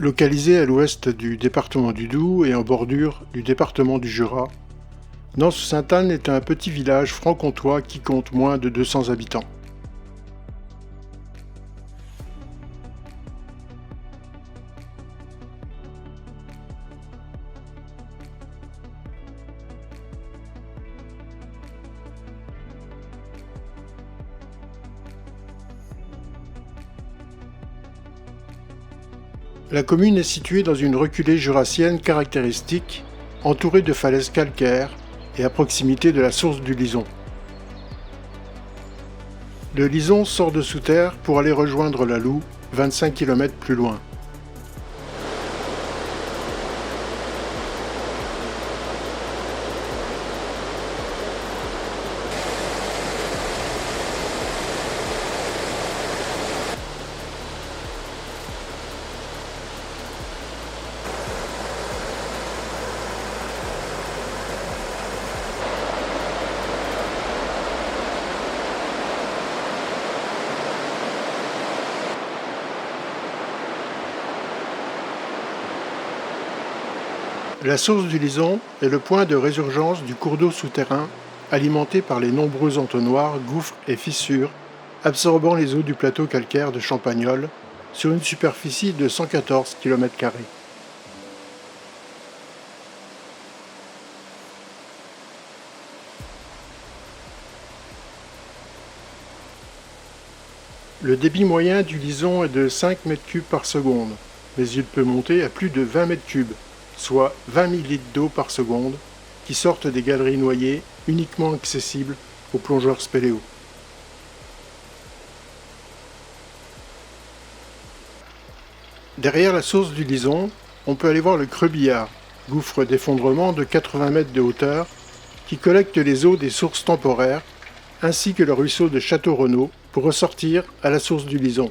Localisé à l'ouest du département du Doubs et en bordure du département du Jura, Nans-sous-Sainte-Anne est un petit village franc-comtois qui compte moins de 200 habitants. La commune est située dans une reculée jurassienne caractéristique, entourée de falaises calcaires et à proximité de la source du Lison. Le Lison sort de sous terre pour aller rejoindre la Loue, 25 km plus loin. La source du Lison est le point de résurgence du cours d'eau souterrain alimenté par les nombreux entonnoirs, gouffres et fissures absorbant les eaux du plateau calcaire de Champagnole sur une superficie de 114 km². Le débit moyen du Lison est de 5 m3 par seconde, mais il peut monter à plus de 20 m3, soit 20 000 litres d'eau par seconde, qui sortent des galeries noyées uniquement accessibles aux plongeurs spéléo. Derrière la source du Lison, on peut aller voir le Creux Billard, gouffre d'effondrement de 80 mètres de hauteur, qui collecte les eaux des sources temporaires, ainsi que le ruisseau de Château-Renaud, pour ressortir à la source du Lison.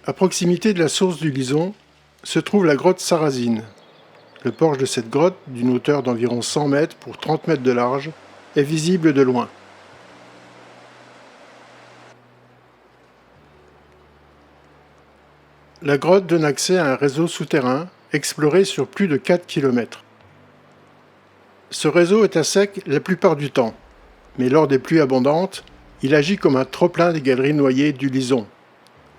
À proximité de la source du Lison se trouve la grotte Sarrazine. Le porche de cette grotte, d'une hauteur d'environ 100 mètres pour 30 mètres de large, est visible de loin. La grotte donne accès à un réseau souterrain exploré sur plus de 4 km. Ce réseau est à sec la plupart du temps, mais lors des pluies abondantes, il agit comme un trop-plein des galeries noyées du Lison.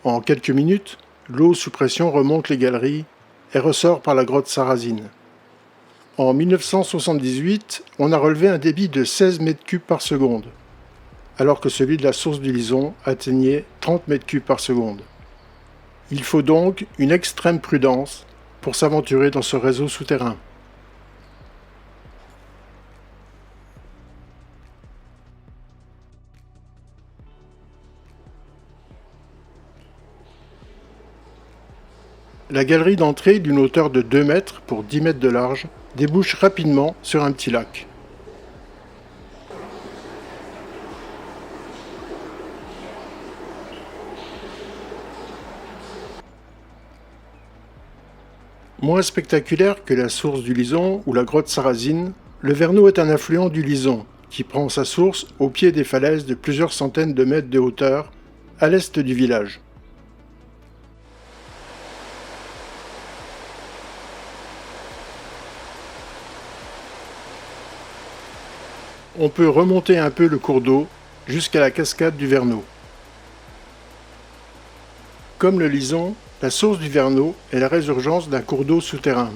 En quelques minutes, l'eau sous pression remonte les galeries et ressort par la grotte Sarrazine. En 1978, on a relevé un débit de 16 m3 par seconde, alors que celui de la source du Lison atteignait 30 m3 par seconde. Il faut donc une extrême prudence pour s'aventurer dans ce réseau souterrain. La galerie d'entrée, d'une hauteur de 2 mètres pour 10 mètres de large, débouche rapidement sur un petit lac. Moins spectaculaire que la source du Lison ou la grotte Sarrazine, le Vernoux est un affluent du Lison, qui prend sa source au pied des falaises de plusieurs centaines de mètres de hauteur, à l'est du village. On peut remonter un peu le cours d'eau jusqu'à la cascade du Vernoux. Comme le Lison, la source du Vernoux est la résurgence d'un cours d'eau souterrain.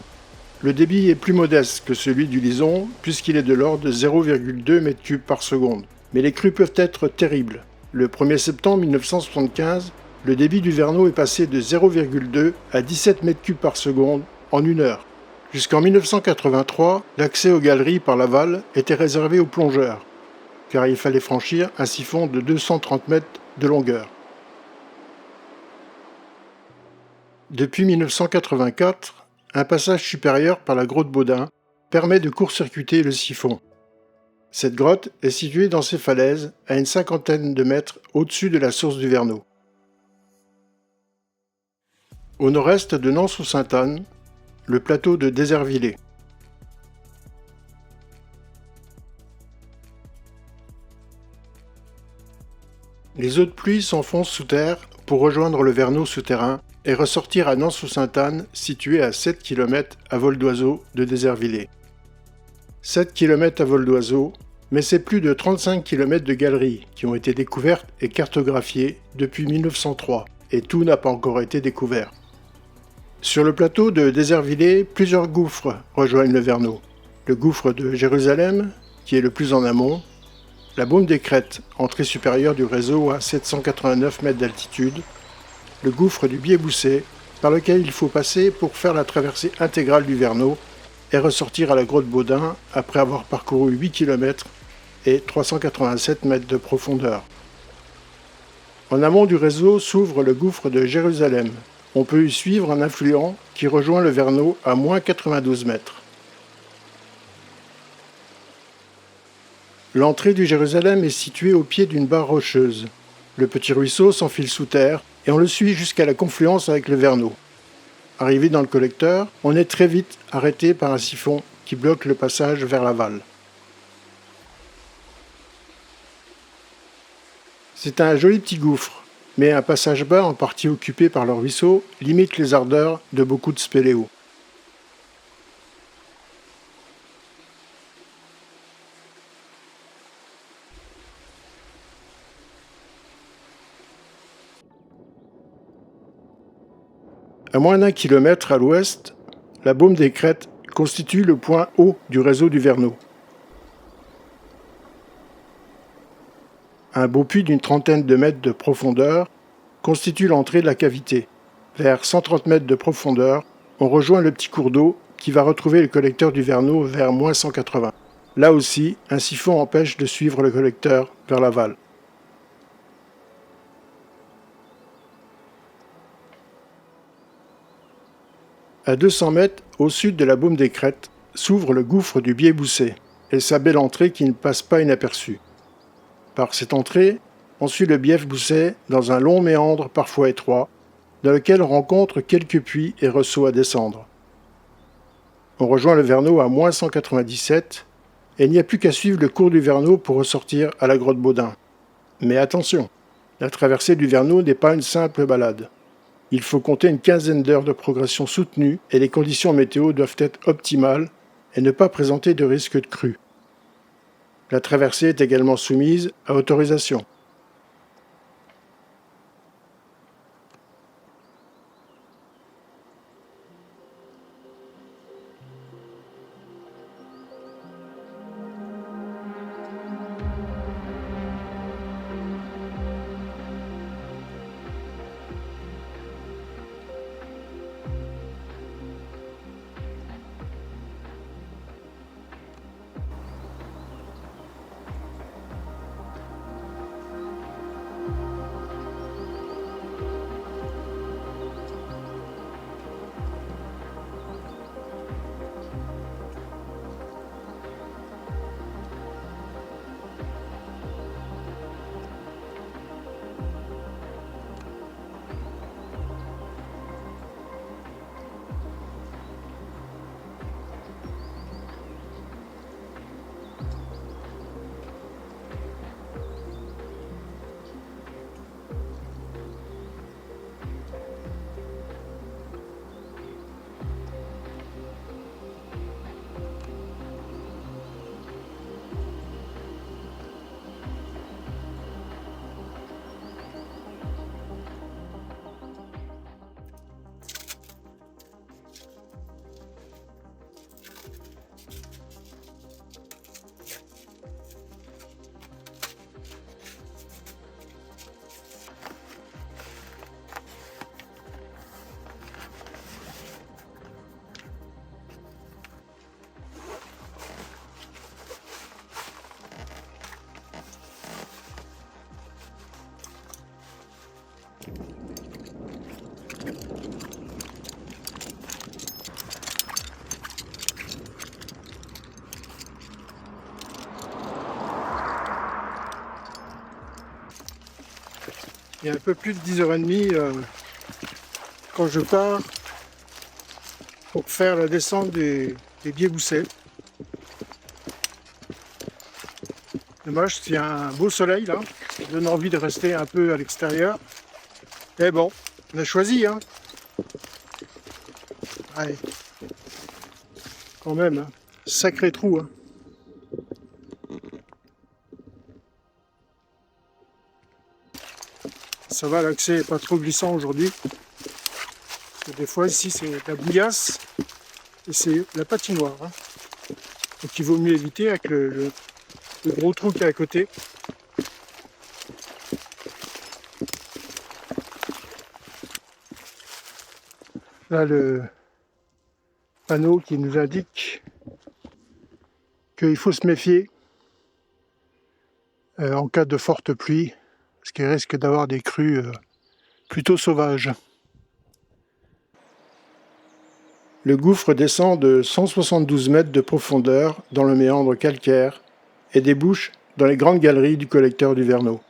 Le débit est plus modeste que celui du Lison puisqu'il est de l'ordre de 0,2 m3 par seconde. Mais les crues peuvent être terribles. Le 1er septembre 1975, le débit du Vernoux est passé de 0,2 à 17 m3 par seconde en une heure. Jusqu'en 1983, l'accès aux galeries par l'aval était réservé aux plongeurs, car il fallait franchir un siphon de 230 mètres de longueur. Depuis 1984, un passage supérieur par la Grotte Baudin permet de court-circuiter le siphon. Cette grotte est située dans ces falaises, à une cinquantaine de mètres au-dessus de la source du Verneau. Au nord-est de Nans-sous-Sainte-Anne, le plateau de Déservillers. Les eaux de pluie s'enfoncent sous terre pour rejoindre le Verneau souterrain et ressortir à Nans-sous-Sainte-Anne, situé à 7 km à vol d'oiseau de Déservillers. 7 km à vol d'oiseau, mais c'est plus de 35 km de galeries qui ont été découvertes et cartographiées depuis 1903, et tout n'a pas encore été découvert. Sur le plateau de Déservillers, plusieurs gouffres rejoignent le Verneau. Le gouffre de Jérusalem, qui est le plus en amont, la Baume des Crêtes, entrée supérieure du réseau à 789 mètres d'altitude, le gouffre du Biéboussé, par lequel il faut passer pour faire la traversée intégrale du Verneau et ressortir à la grotte Baudin après avoir parcouru 8 km et 387 mètres de profondeur. En amont du réseau s'ouvre le gouffre de Jérusalem. On peut y suivre un affluent qui rejoint le Verneau à moins 92 mètres. L'entrée du Jérusalem est située au pied d'une barre rocheuse. Le petit ruisseau s'enfile sous terre et on le suit jusqu'à la confluence avec le Verneau. Arrivé dans le collecteur, on est très vite arrêté par un siphon qui bloque le passage vers l'aval. C'est un joli petit gouffre, mais un passage bas en partie occupé par le ruisseau limite les ardeurs de beaucoup de spéléos. À moins d'1 kilomètre à l'ouest, la Baume des Crêtes constitue le point haut du réseau du Verneau. Un beau puits d'une trentaine de mètres de profondeur constitue l'entrée de la cavité. Vers 130 mètres de profondeur, on rejoint le petit cours d'eau qui va retrouver le collecteur du Verneau vers moins 180. Là aussi, un siphon empêche de suivre le collecteur vers l'aval. À 200 mètres au sud de la Baume des Crêtes s'ouvre le gouffre du Biéboussé et sa belle entrée qui ne passe pas inaperçue. Par cette entrée, on suit le Bief-Bousset dans un long méandre parfois étroit, dans lequel on rencontre quelques puits et ressauts à descendre. On rejoint le Verneau à moins 197 et il n'y a plus qu'à suivre le cours du Verneau pour ressortir à la grotte Baudin. Mais attention, la traversée du Verneau n'est pas une simple balade. Il faut compter une quinzaine d'heures de progression soutenue et les conditions météo doivent être optimales et ne pas présenter de risque de crue. La traversée est également soumise à autorisation. Il y a un peu plus de 10h30 quand je pars pour faire la descente des Biais-Bousset. Dommage, il y a un beau soleil là, qui donne envie de rester un peu à l'extérieur. Mais bon, on a choisi, hein. Allez, quand même, hein. Sacré trou, hein. Ça va, l'accès n'est pas trop glissant aujourd'hui. Parce que des fois ici c'est la bouillasse et c'est la patinoire, hein. Donc il vaut mieux éviter avec le gros trou qui est à côté. Là le panneau qui nous indique qu'il faut se méfier en cas de forte pluie, parce qu'il risque d'avoir des crues plutôt sauvages. Le gouffre descend de 172 mètres de profondeur dans le méandre calcaire et débouche dans les grandes galeries du collecteur du Verneau.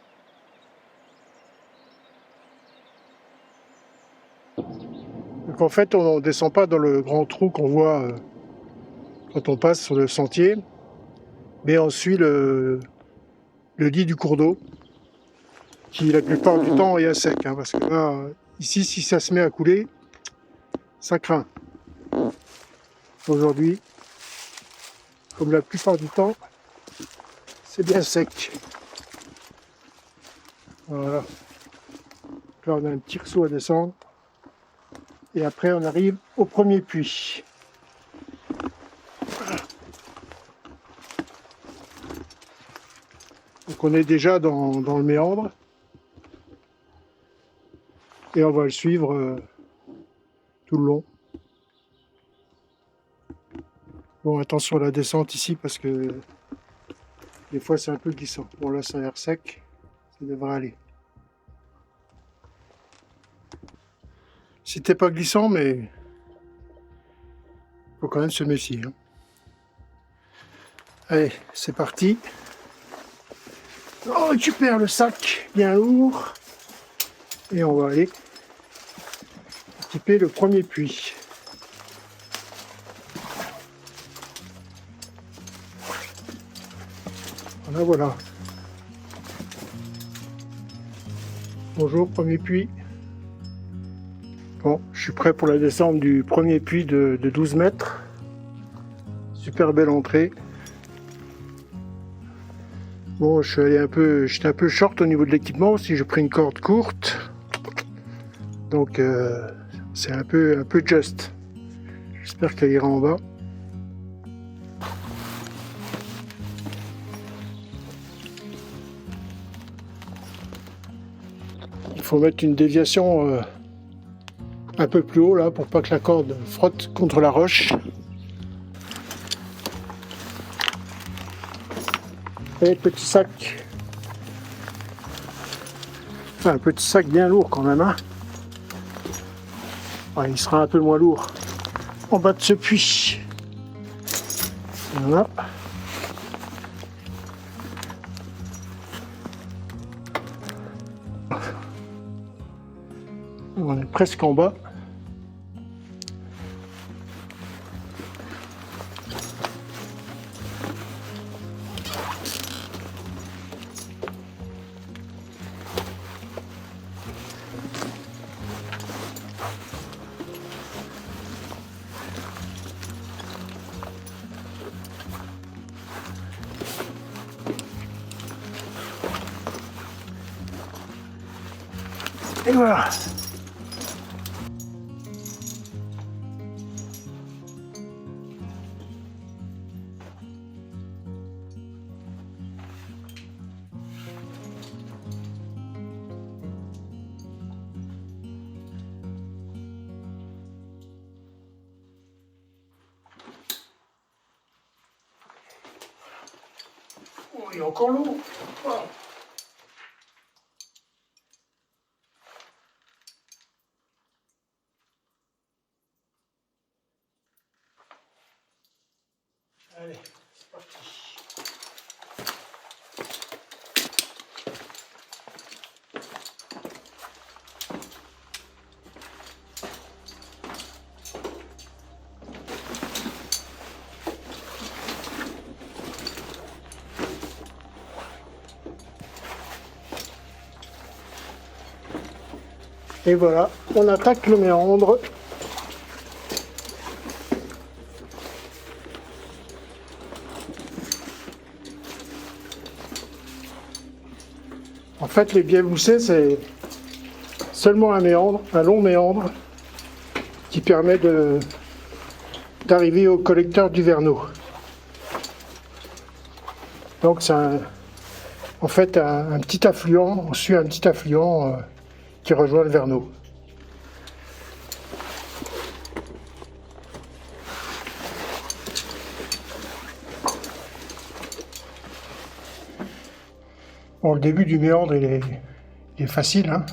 Donc en fait, on ne descend pas dans le grand trou qu'on voit quand on passe sur le sentier, mais on suit le lit du cours d'eau, qui la plupart du temps est à sec, hein, parce que là, ici, si ça se met à couler, ça craint. Aujourd'hui, comme la plupart du temps, c'est bien sec. Voilà. Là, on a un petit ressaut à descendre. Et après, on arrive au premier puits. Donc, on est déjà dans le méandre. Et on va le suivre tout le long. Bon, attention à la descente ici parce que des fois c'est un peu glissant. Bon, là ça a l'air sec, ça devrait aller. C'était pas glissant, mais faut quand même se méfier, hein. Allez, c'est parti. On récupère le sac bien lourd et on va aller équiper le premier puits. Voilà, voilà. Bonjour, premier puits. Bon, je suis prêt pour la descente du premier puits de 12 mètres. Super belle entrée. Bon, j'étais un peu short au niveau de l'équipement aussi, j'ai pris une corde courte. Donc c'est un peu just. J'espère qu'elle ira en bas. Il faut mettre une déviation un peu plus haut là pour pas que la corde frotte contre la roche. Et petit sac. Enfin, un petit sac bien lourd quand même, hein. Ouais, il sera un peu moins lourd en bas de ce puits. Voilà. On est presque en bas. Et voilà. Oh, il est encore lourd. Oh. Allez, c'est parti. Et voilà, on attaque le méandre. En fait, les biais voussés, c'est seulement un méandre, un long méandre, qui permet d'arriver au collecteur du Verneau. Donc c'est en fait un petit affluent, on suit un petit affluent qui rejoint le Verneau. Bon, le début du méandre il est facile, hein.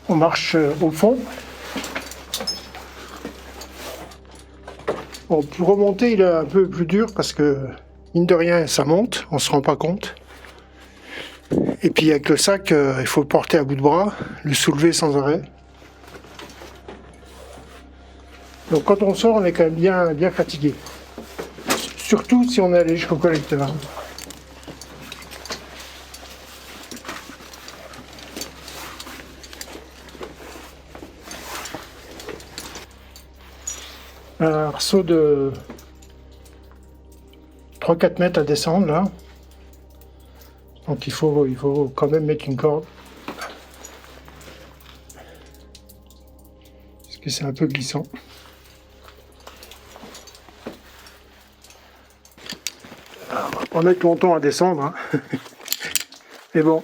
On marche au fond. Bon, pour remonter il est un peu plus dur parce que mine de rien ça monte, on se rend pas compte. Et puis avec le sac, il faut le porter à bout de bras, le soulever sans arrêt. Donc quand on sort, on est quand même bien fatigué. Surtout si on est allé jusqu'au collecteur. Un arceau de 3-4 mètres à descendre là. Donc il faut quand même mettre une corde. Parce que c'est un peu glissant. Alors, on va pas mettre longtemps à descendre, hein. Mais bon.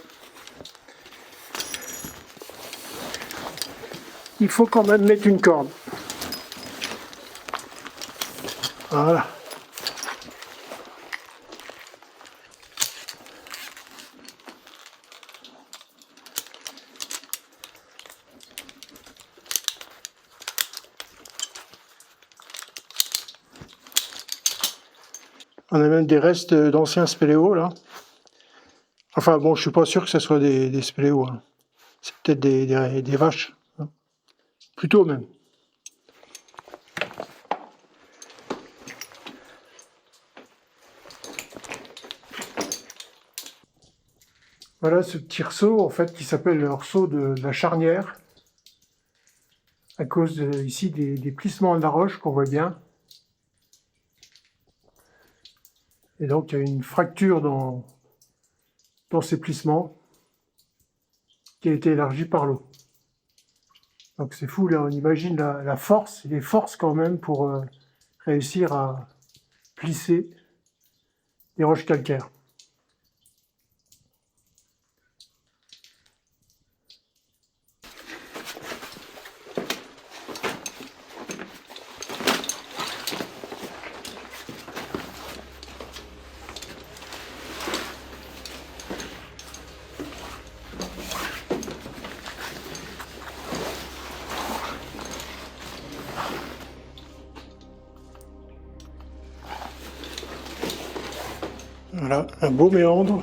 Il faut quand même mettre une corde. Voilà. On a même des restes d'anciens spéléos là. Enfin bon, je suis pas sûr que ce soit des spéléos, hein. C'est peut-être des vaches, hein. Plutôt même. Voilà ce petit ressaut en fait qui s'appelle le ressaut de la charnière, à cause ici des plissements de la roche qu'on voit bien. Et donc il y a une fracture dans ces plissements qui a été élargie par l'eau. Donc c'est fou, là on imagine la force, les forces quand même pour réussir à plisser des roches calcaires. Voilà, un beau méandre.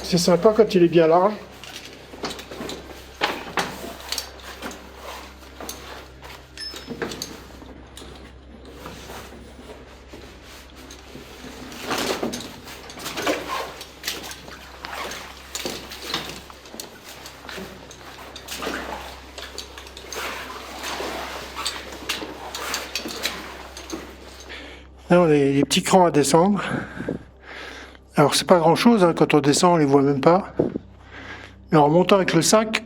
C'est sympa quand il est bien large. Là, on a des petits crans à descendre. Alors c'est pas grand chose, hein, quand on descend on les voit même pas. Mais en remontant avec le sac,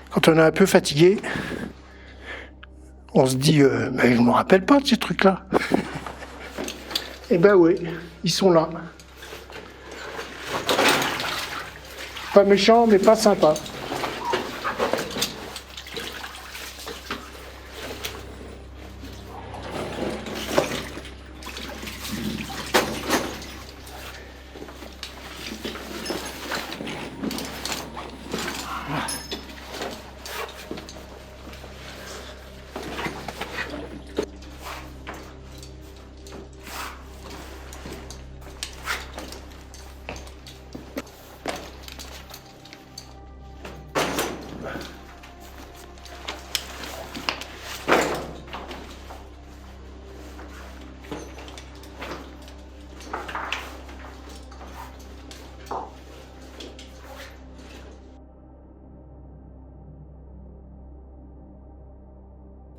quand on est un peu fatigué, on se dit mais je me rappelle pas de ces trucs là. Et ben oui, ils sont là. Pas méchant mais pas sympa.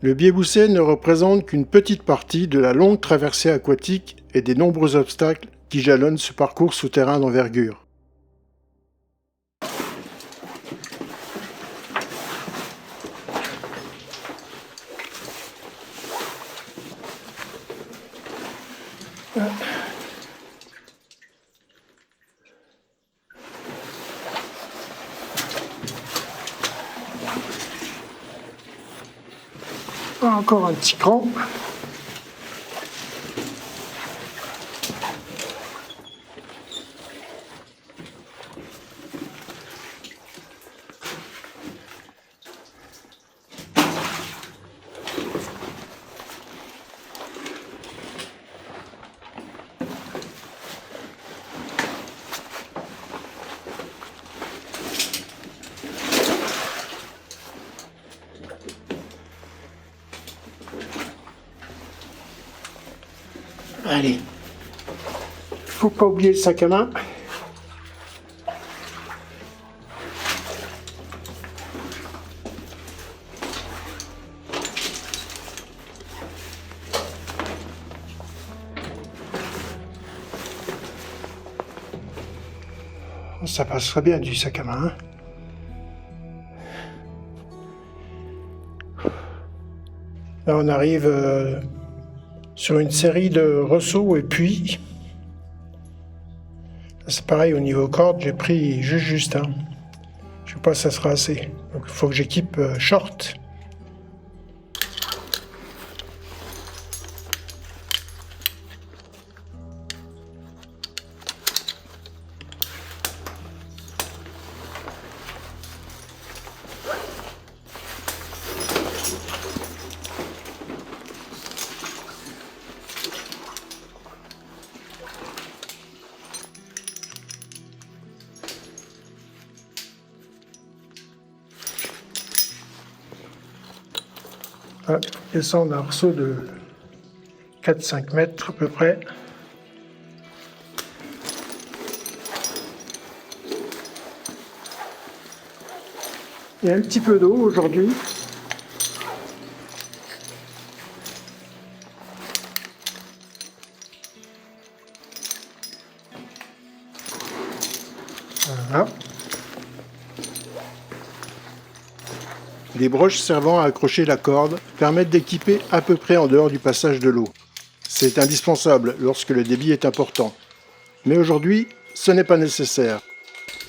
Le biais-boussé ne représente qu'une petite partie de la longue traversée aquatique et des nombreux obstacles qui jalonnent ce parcours souterrain d'envergure. Encore un petit cran. Allez, faut pas oublier le sac à main. Ça passerait bien du sac à main. Là, on arrive sur une série de ressauts et puits. C'est pareil au niveau corde, j'ai pris juste. Hein. Je sais pas si ça sera assez. Donc il faut que j'équipe short. Ah, descendre un arceau de 4-5 mètres à peu près. Il y a un petit peu d'eau aujourd'hui. Voilà. Des broches servant à accrocher la corde permettent d'équiper à peu près en dehors du passage de l'eau. C'est indispensable lorsque le débit est important. Mais aujourd'hui, ce n'est pas nécessaire.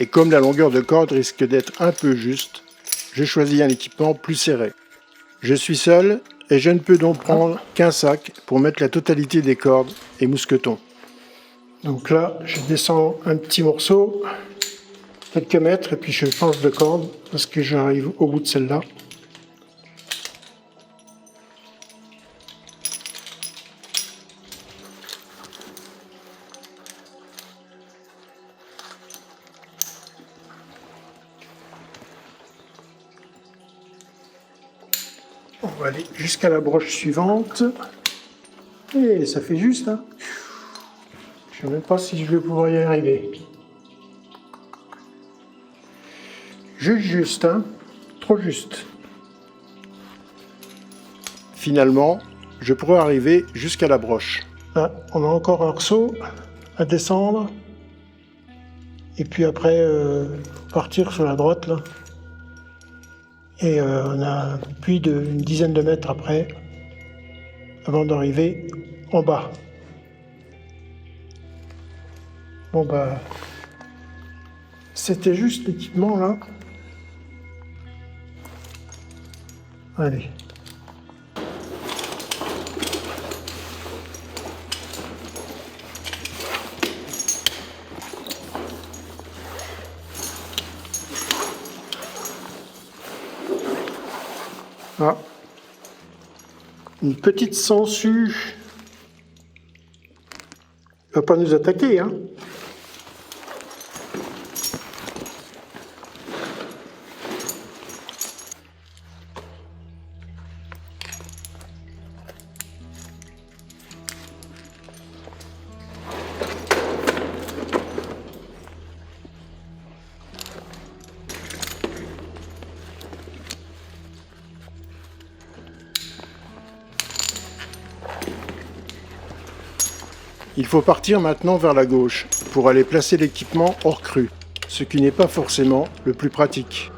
Et comme la longueur de corde risque d'être un peu juste, j'ai choisi un équipement plus serré. Je suis seul et je ne peux donc prendre qu'un sac pour mettre la totalité des cordes et mousquetons. Donc là, je descends un petit morceau, quelques mètres, et puis je change de corde parce que j'arrive au bout de celle-là. On va aller jusqu'à la broche suivante. Et ça fait juste, hein. Je ne sais même pas si je vais pouvoir y arriver. Juste, hein. Trop juste. Finalement, je pourrais arriver jusqu'à la broche. Là, on a encore un arceau à descendre. Et puis après, partir sur la droite, là. Et on a un puits d'une dizaine de mètres après, avant d'arriver en bas. Bon bah, c'était juste l'équipement là. Allez. Ah. Une petite sangsue. Il va pas nous attaquer, hein. Il faut partir maintenant vers la gauche pour aller placer l'équipement hors crue, ce qui n'est pas forcément le plus pratique.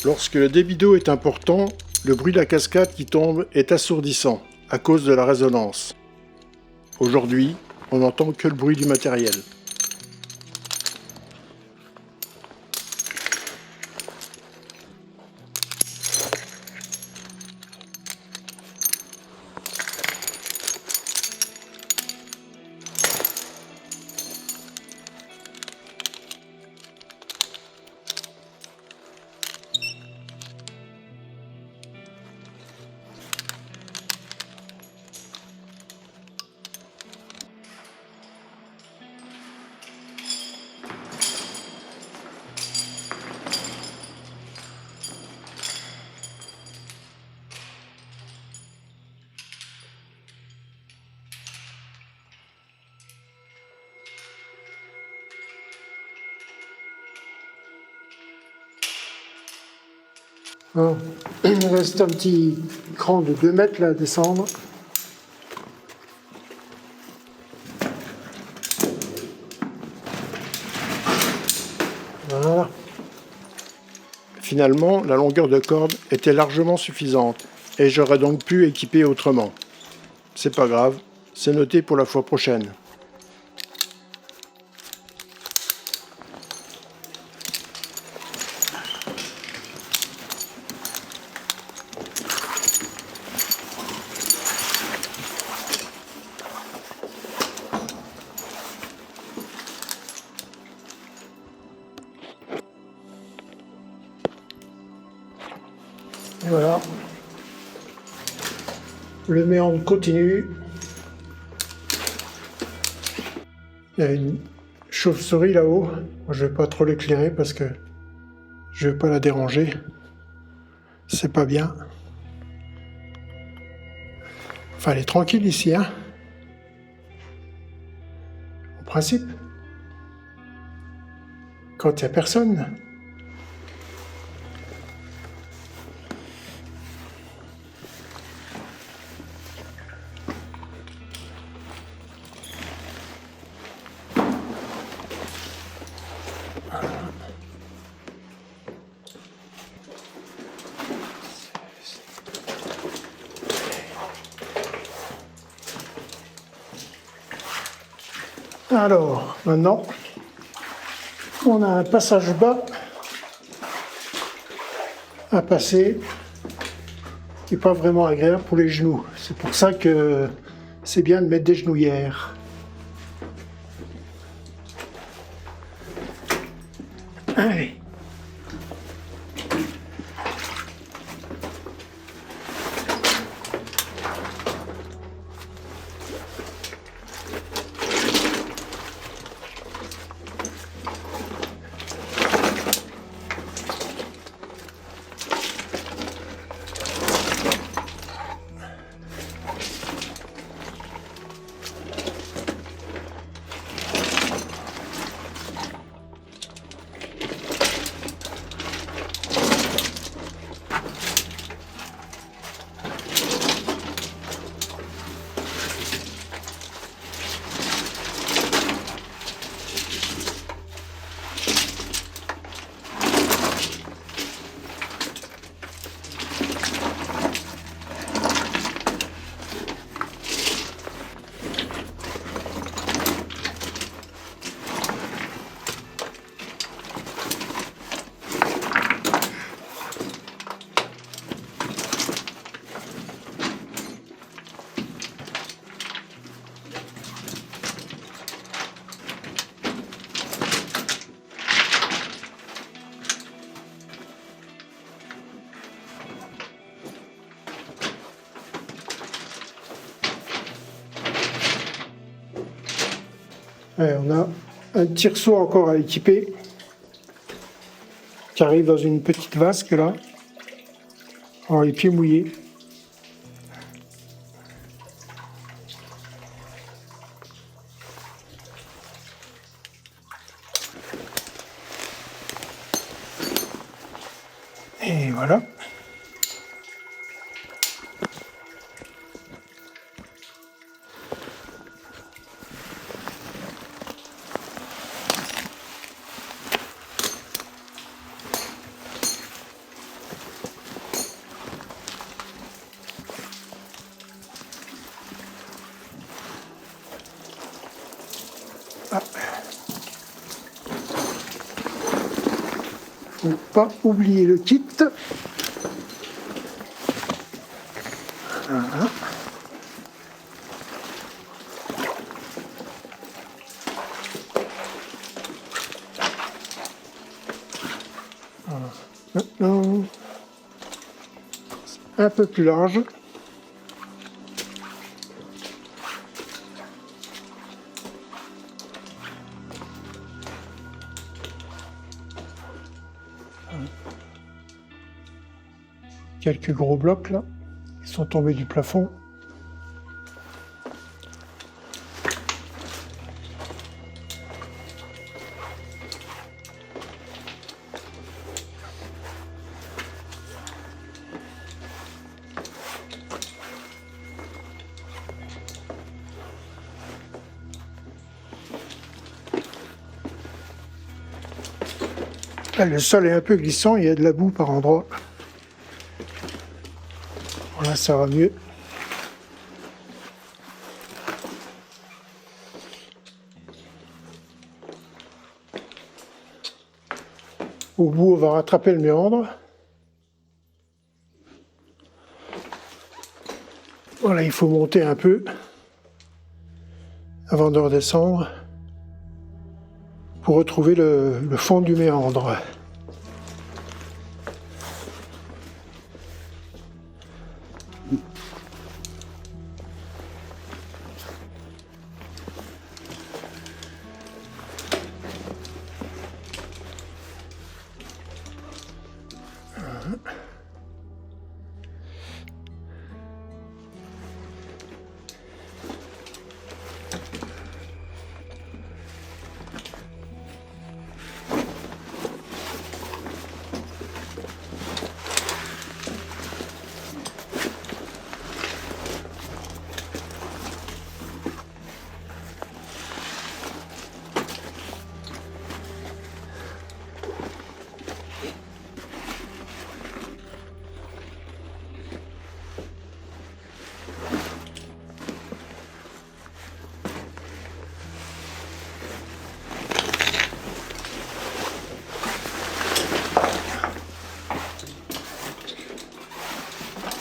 Lorsque le débit d'eau est important, le bruit de la cascade qui tombe est assourdissant à cause de la résonance. Aujourd'hui, on n'entend que le bruit du matériel. Bon, il reste un petit cran de 2 mètres là à descendre. Voilà. Finalement, la longueur de corde était largement suffisante et j'aurais donc pu équiper autrement. C'est pas grave, c'est noté pour la fois prochaine. Et voilà. Le méandre continue. Il y a une chauve-souris là-haut. Moi, je vais pas trop l'éclairer parce que je vais pas la déranger. C'est pas bien. Enfin, elle est tranquille ici, hein. En principe. Quand il n'y a personne. Alors, maintenant, on a un passage bas à passer qui n'est pas vraiment agréable pour les genoux. C'est pour ça que c'est bien de mettre des genouillères. Allez. Ouais, on a un tire-seau encore à équiper qui arrive dans une petite vasque là. Alors les pieds mouillés. Et voilà. Ah. Faut pas oublier le kit. Voilà. Voilà. Maintenant, un peu plus large. Quelques gros blocs là, qui sont tombés du plafond. Là, le sol est un peu glissant, il y a de la boue par endroits. Voilà, ça va mieux. Au bout, on va rattraper le méandre. Voilà, il faut monter un peu avant de redescendre pour retrouver le fond du méandre.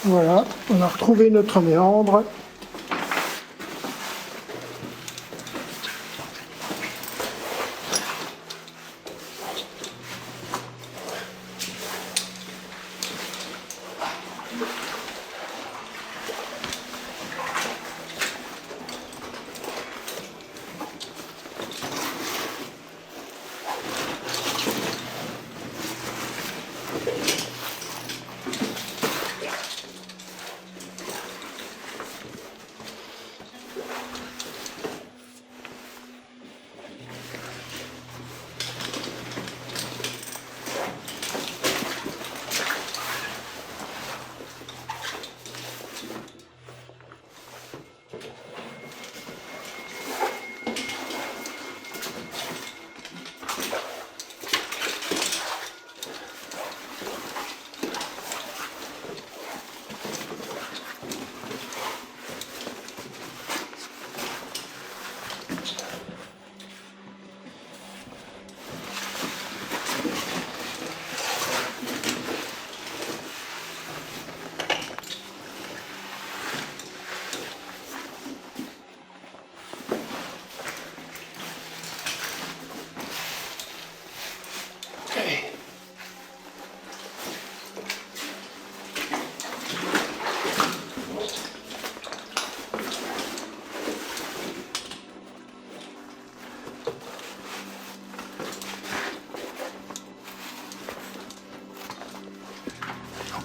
Voilà, on a retrouvé notre méandre.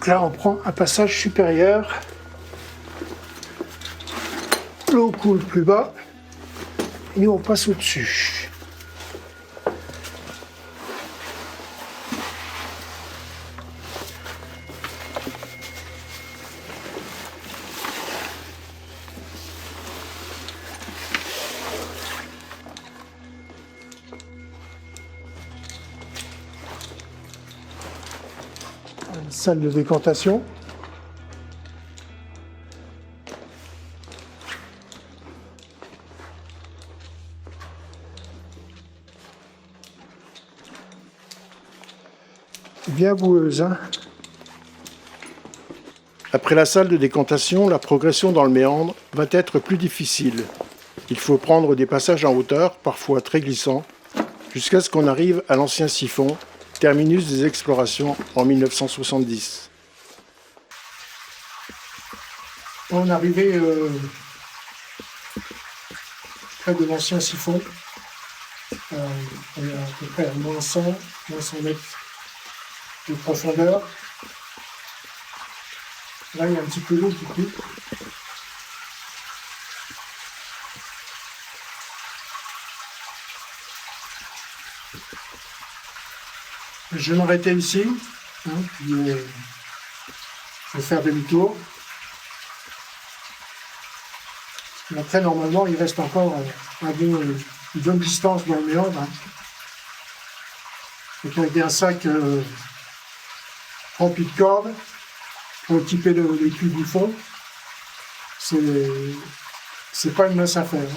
Donc là, on prend un passage supérieur. L'eau coule plus bas. Et nous, on passe au-dessus. Une salle de décantation. Bien boueuse, hein. Après la salle de décantation, la progression dans le méandre va être plus difficile. Il faut prendre des passages en hauteur, parfois très glissants, jusqu'à ce qu'on arrive à l'ancien siphon, terminus des explorations en 1970. On est arrivé près de l'ancien siphon. On est à peu près à moins 100 mètres de profondeur. Là, il y a un petit peu d'eau qui coule. Je vais m'arrêter ici. Je vais faire demi-tour. Après, normalement, il reste encore une bonne distance dans le méandre. Donc, avec un sac rempli de cordes pour équiper les culs du fond, c'est pas une mince affaire.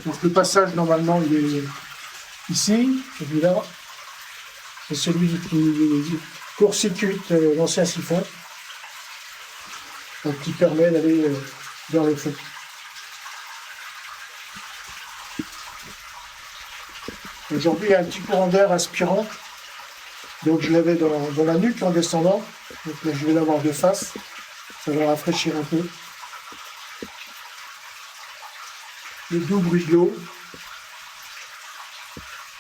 Donc, le passage, normalement, il est ici, celui-là. C'est celui qui court-circuite l'ancien siphon, donc qui permet d'aller dans le fond. Aujourd'hui, il y a un petit courant d'air aspirant, donc je l'avais dans la nuque en descendant, donc là, je vais l'avoir de face, ça va rafraîchir un peu. Le doux bruit de l'eau.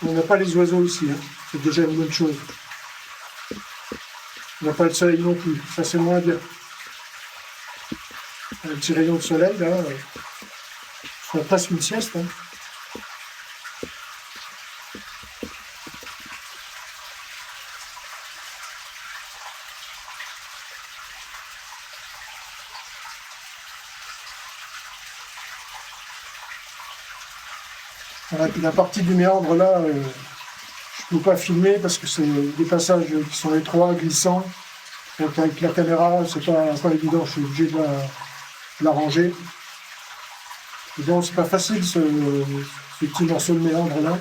On n'a pas les oiseaux ici, c'est déjà une bonne chose. On n'a pas le soleil non plus, ça c'est moins bien. Un petit rayon de soleil, là, ça passe une sieste. Voilà, puis la partie du méandre là, je ne peux pas filmer parce que c'est des passages qui sont étroits, glissants. Donc avec la caméra, c'est pas évident, je suis obligé de la ranger. Et donc c'est pas facile ce petit morceau de méandre là.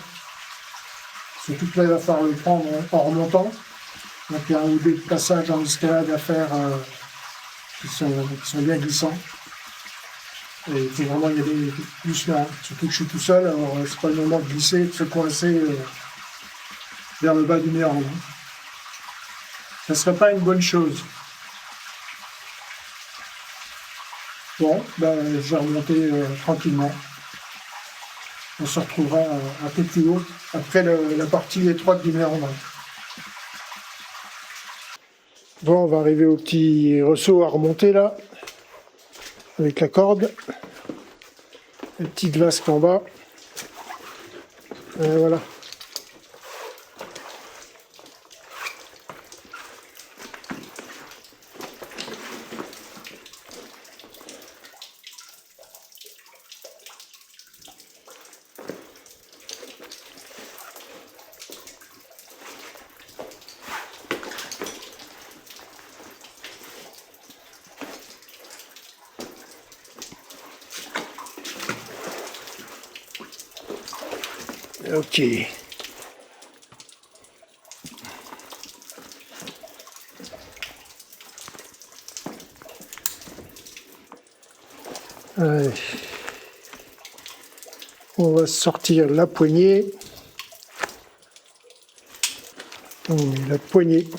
Surtout que là il va falloir le prendre en remontant. Donc il y a un ou deux passages en escalade à faire qui sont bien glissants. Et il faut vraiment y aller plus là, surtout que je suis tout seul, alors c'est pas le moment de glisser, de se coincer vers le bas du méandre. Ça ne serait pas une bonne chose. Bon, ben, je vais remonter tranquillement. On se retrouvera un peu plus haut, après la partie étroite du méandre. Bon, on va arriver au petit ressaut à remonter là, avec la corde. La petite vasque en bas. Et voilà. Ok. Allez. On va sortir la poignée. On met la poignée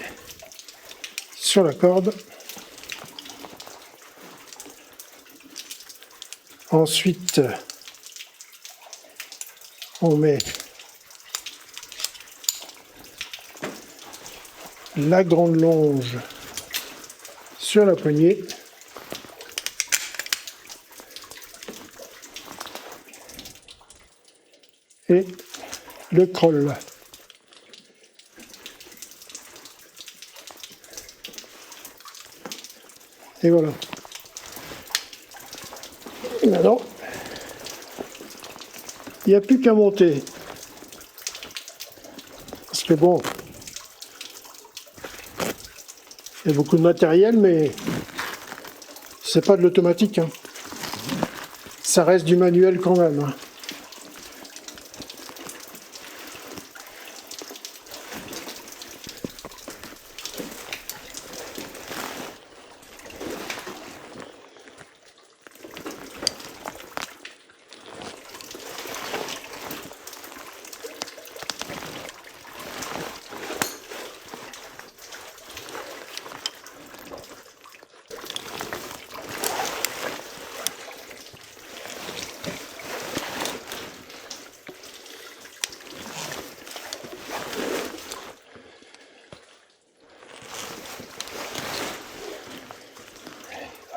sur la corde. Ensuite, on met la grande longe sur la poignée. Et le crawl. Et voilà. Et maintenant, il n'y a plus qu'à monter. Parce que bon, il y a beaucoup de matériel, mais c'est pas de l'automatique, hein. Ça reste du manuel quand même, hein.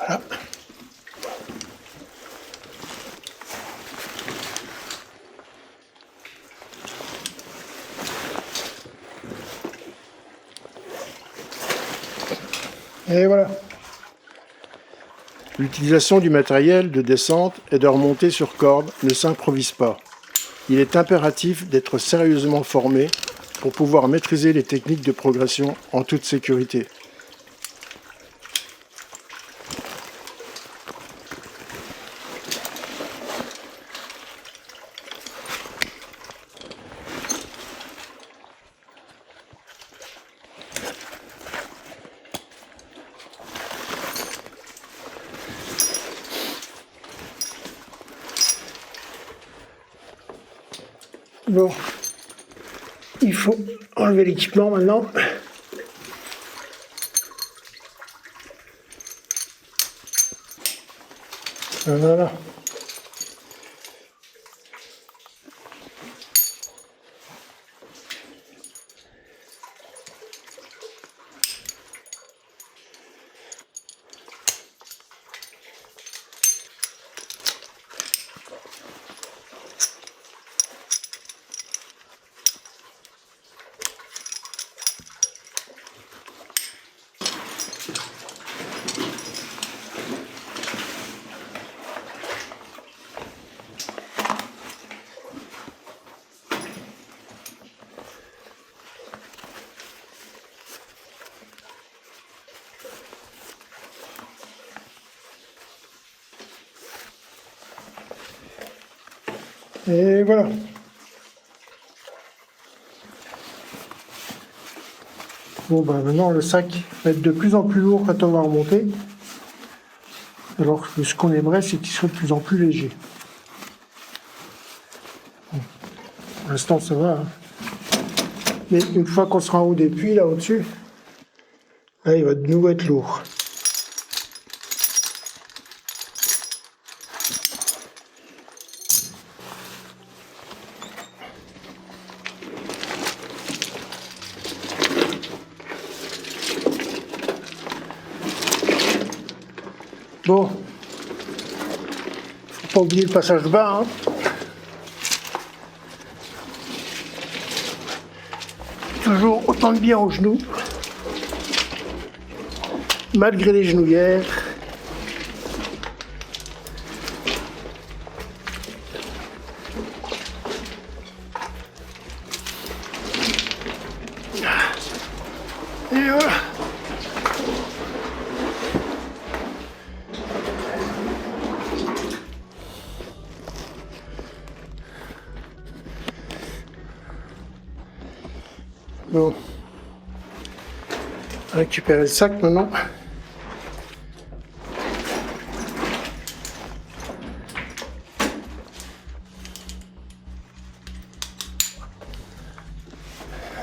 Voilà. Et voilà. L'utilisation du matériel de descente et de remontée sur corde ne s'improvise pas. Il est impératif d'être sérieusement formé pour pouvoir maîtriser les techniques de progression en toute sécurité. Bon, il faut enlever l'équipement maintenant. Voilà. Et voilà. Bon, ben maintenant le sac va être de plus en plus lourd quand on va remonter. Alors que ce qu'on aimerait, c'est qu'il soit de plus en plus léger. Bon, pour l'instant, ça va, hein. Mais une fois qu'on sera en haut des puits, là au-dessus, là, il va de nouveau être lourd. Bon, faut pas oublier le passage bas, hein. Toujours autant de bien aux genoux, malgré les genouillères. Et voilà. Bon, on va récupérer le sac maintenant.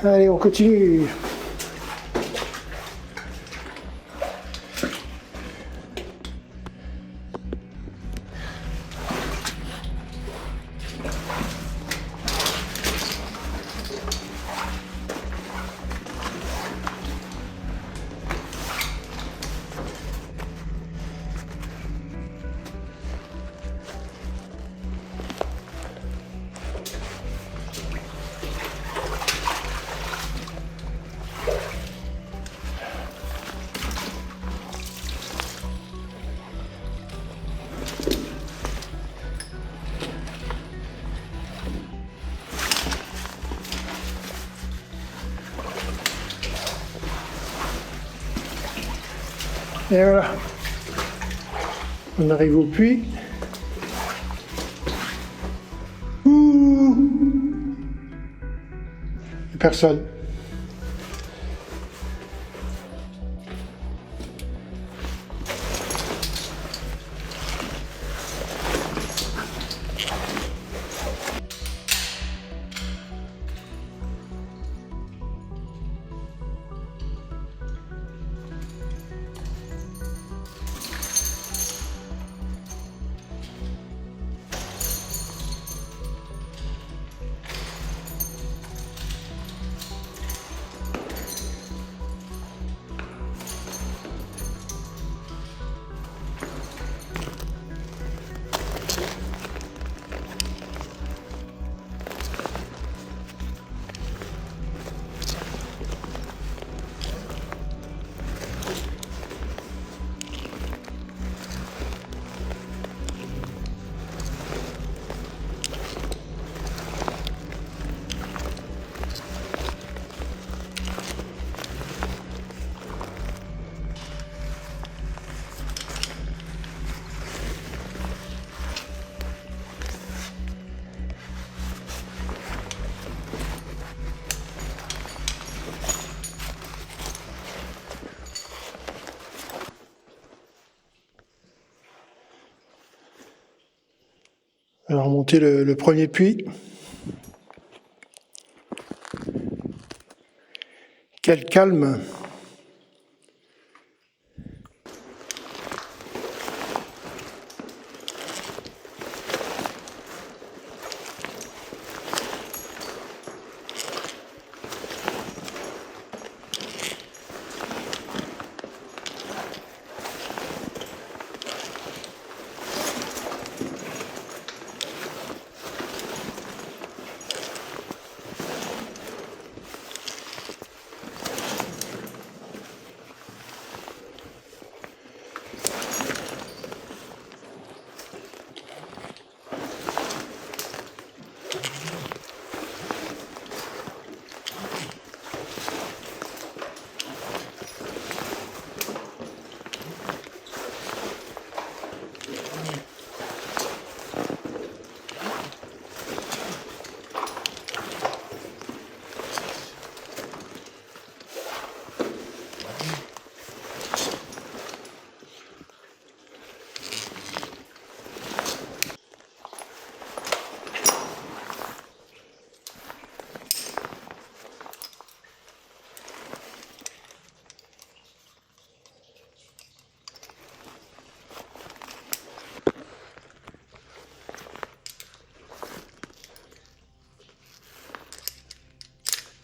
Allez, on continue. Et voilà. On arrive au puits. Ouh. Personne. On va remonter le premier puits. Quel calme!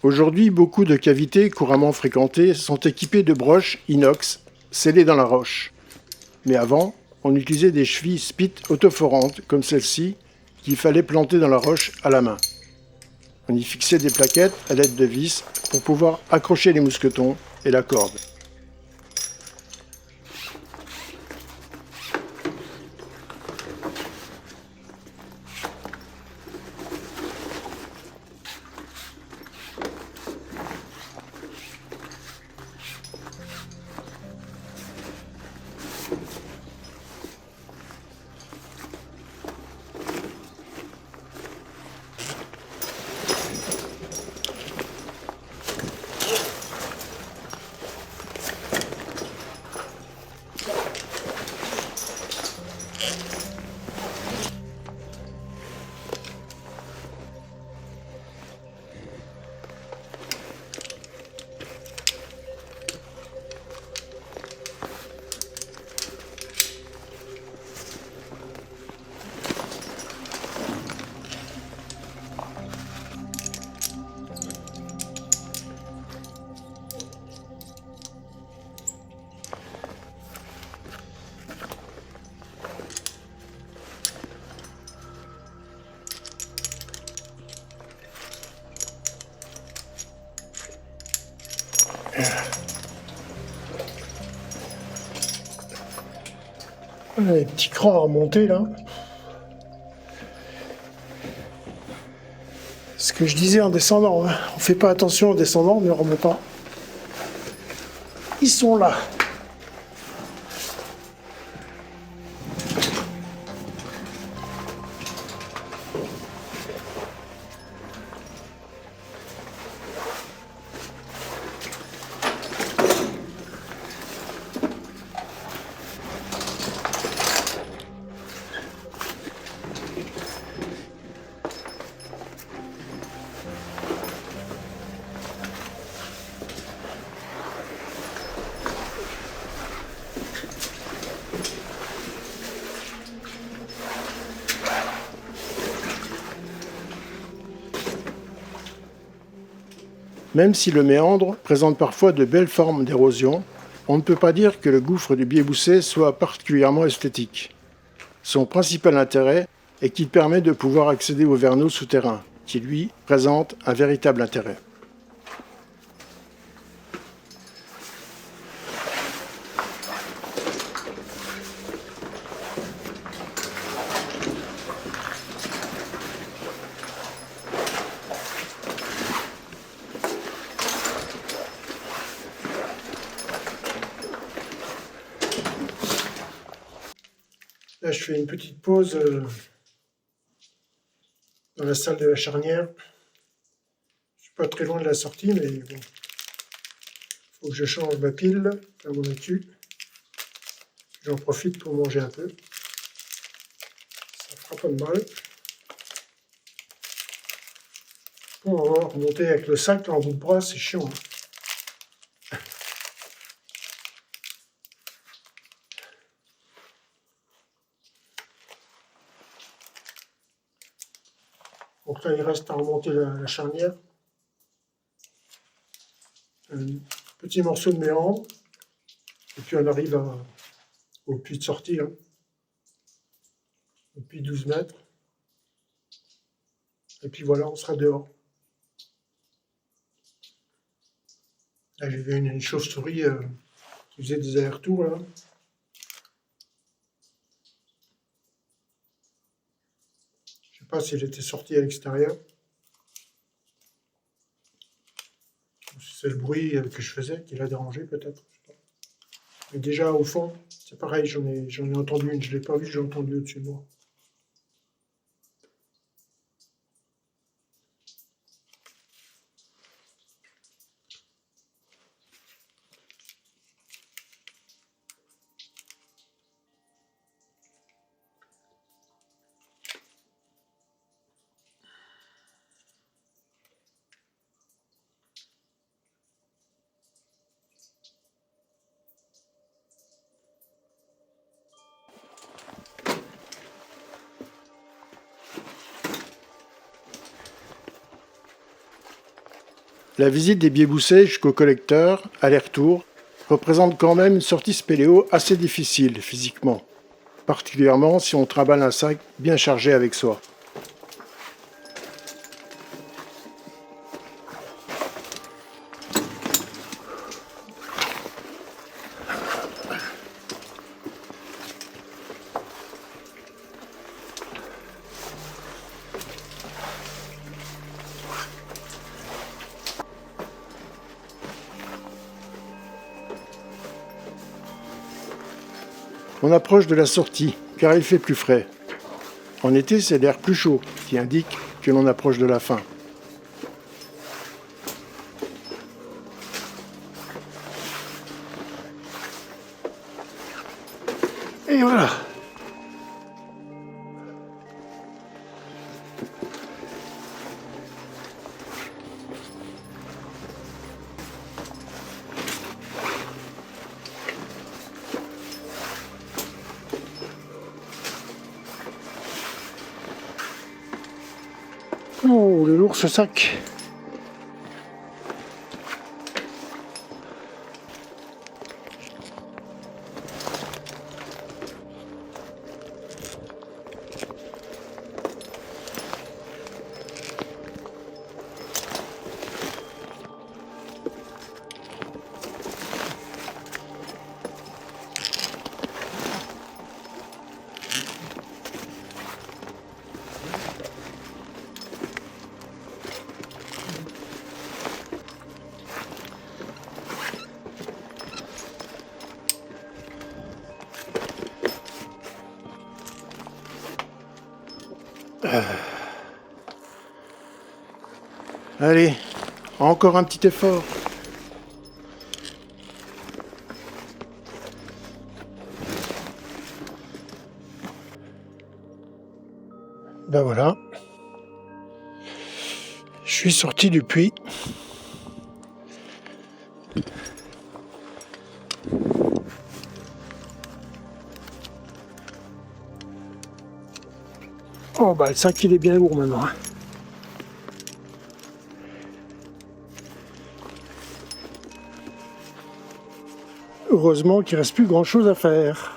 Aujourd'hui, beaucoup de cavités couramment fréquentées sont équipées de broches inox scellées dans la roche. Mais avant, on utilisait des chevilles spit autoforantes comme celle-ci qu'il fallait planter dans la roche à la main. On y fixait des plaquettes à l'aide de vis pour pouvoir accrocher les mousquetons et la corde. Voilà, les petits crans à remonter là. Ce que je disais en descendant, hein. On fait pas attention en descendant mais en remontant. Ils sont là. Même si le méandre présente parfois de belles formes d'érosion, on ne peut pas dire que le gouffre du Biéboussais soit particulièrement esthétique. Son principal intérêt est qu'il permet de pouvoir accéder au Verneau souterrain, qui lui présente un véritable intérêt. Là, je fais une petite pause dans la salle de la charnière. Je suis pas très loin de la sortie, mais bon. Faut que je change ma pile à mon actu. J'en profite pour manger un peu. Ça fera pas de mal. Bon, on va remonter avec le sac en bout de bras, c'est chiant. Donc là, il reste à remonter la charnière. Un petit morceau de méandre. Et puis on arrive au puits de sortie. Hein. Au puits 12 mètres. Et puis voilà, on sera dehors. Là, j'ai vu une chauve-souris qui faisait des allers-retours là. Je sais pas si elle était sortie à l'extérieur. C'est le bruit que je faisais qui l'a dérangé peut-être. Mais déjà au fond, c'est pareil, j'en ai entendu une, je ne l'ai pas vue, j'ai entendu au-dessus de moi. La visite des Biéboussais jusqu'au collecteur, aller-retour, représente quand même une sortie spéléo assez difficile physiquement, particulièrement si on trimballe un sac bien chargé avec soi. On approche de la sortie, car il fait plus frais. En été, c'est l'air plus chaud, qui indique que l'on approche de la fin. Et voilà! Oh, le lourd ce sac! Allez, encore un petit effort. Ben voilà. Je suis sorti du puits. Oh bah le sac il est bien lourd maintenant. Heureusement qu'il ne reste plus grand chose à faire.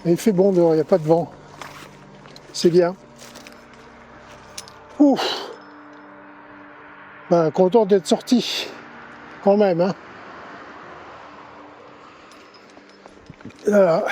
Et il fait bon dehors, il n'y a pas de vent. C'est bien. Ouf. Ben, content d'être sorti. Quand même, hein. Voilà.